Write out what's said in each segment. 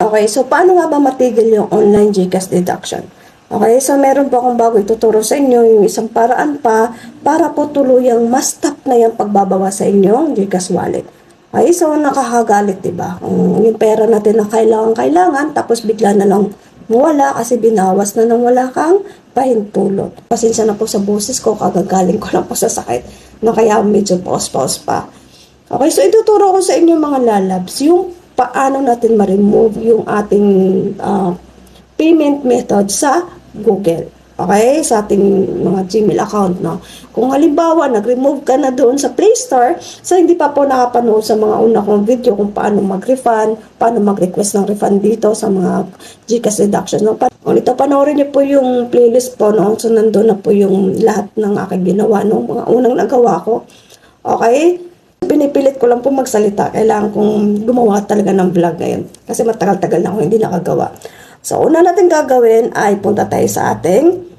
Okay, so paano nga ba matigil yung online GCash deduction? Okay, so meron po akong bago ituturo sa inyo, yung isang paraan pa para po tuluyang ma-stop na yung pagbabawa sa inyong GCash wallet. Okay, so nakakagalit, diba? Yung pera natin na kailangan, tapos bigla na lang mawala kasi binawas na nang wala kang pahintulot. Pasensya na po sa boses ko, kagagaling ko lang po sa sakit, no, kaya medyo pause-pause pa. Okay, so ituturo ko sa inyo mga lalabs, yung paano natin ma-remove yung ating payment method sa Google. Okay? Sa ating mga Gmail account, no? Kung halimbawa, nag-remove ka na doon sa Play Store, so hindi pa po nakapanood sa mga una kong video kung paano mag-refund, paano mag-request ng refund dito sa mga GCash deduction, no? Kung ito, panoorin niyo po yung playlist po, no? So, nandun na po yung lahat ng aking ginawa, no? Mga unang nagawa ko. Okay? Pinipilit ko lang po magsalita. Kailangan kong gumawa talaga ng vlog ngayon. Kasi matagal-tagal na ako hindi nakagawa. So, una natin gagawin ay punta tayo sa ating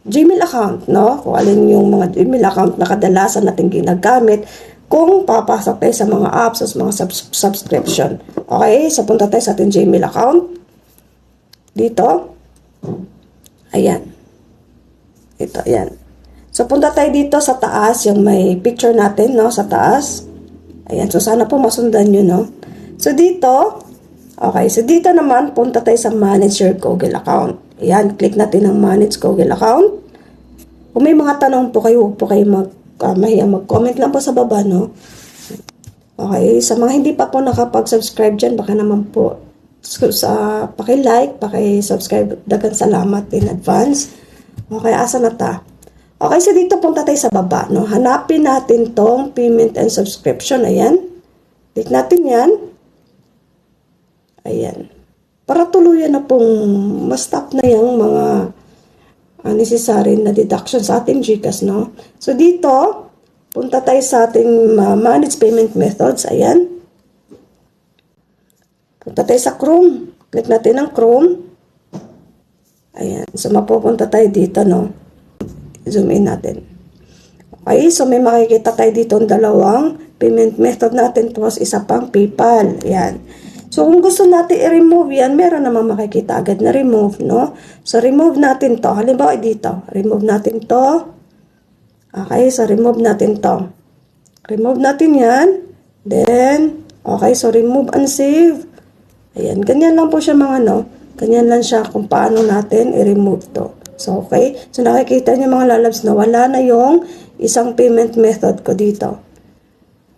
Gmail account, no? Kung alin yung mga Gmail account na kadalasan natin ginagamit kung papasok tayo sa mga apps o sa mga subscription. Okay? So, punta tayo sa ating Gmail account. Dito. Ayan. Ito, ayan. So, punta tayo dito sa taas, yung may picture natin, no, sa taas. Ayan, so sana po masundan nyo, no. So, dito, okay, so dito naman, punta tayo sa Manage Your Google Account. Ayan, click natin ang Manage Google Account. Kung may mga tanong po kayo, mahiya mag-comment lang po sa baba, no. Okay, sa mga hindi pa po nakapag-subscribe dyan, baka naman po, paki-like, paki-subscribe, dagang salamat in advance. Okay, asa na ta? Okay, so dito punta tayo sa baba, no? Hanapin natin tong payment and subscription. Ayan. Click natin yan. Ayan. Para tuluyan na pong ma-stop na yung mga necessary na deduction sa ating GCash, no? So dito, punta tayo sa ating manage payment methods. Ayan. Punta tayo sa Chrome. Click natin ang Chrome. Ayan. So mapupunta tayo dito, no? Zoom in natin. Okay, so may makikita tayo dito ang dalawang payment method natin, plus isa pang PayPal. Ayan. So kung gusto natin i-remove yan, meron naman makikita agad na remove, no? So remove natin to. Halimbawa dito, remove natin to. Okay, so remove natin to. Remove natin yan. Then, okay, so remove and save. Ayan, ganyan lang po siya mga, no? Ganyan lang siya kung paano natin i-remove to. So, okay. So, nakikita niyo mga lalabs na wala na yung isang payment method ko dito.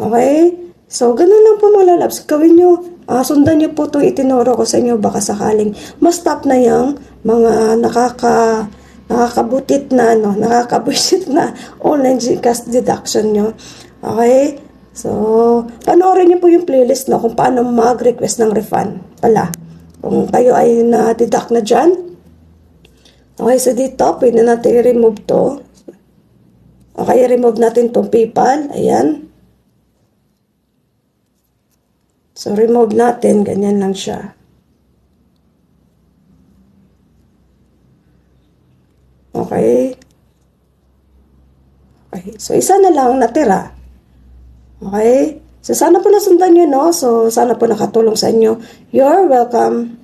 Okay? So, ganun lang po mga lalabs. Gawin nyo, sundan nyo po itong itinuro ko sa inyo. Baka sakaling ma-stop na yung mga nakakabutit na, no? Nakakabutit na online GCash deduction nyo. Okay? So, panoorin nyo po yung playlist, no? Kung paano mag-request ng refund pala. Kung kayo ay na-deduct na dyan. Okay, so dito, pwede natin i-remove to. Okay, i-remove natin itong PayPal. Ayan. So, remove natin. Ganyan lang siya. Okay. Okay, so isa na lang natira. Okay. So, sana po nasundan nyo, no? So, sana po nakatulong sa inyo. You're welcome.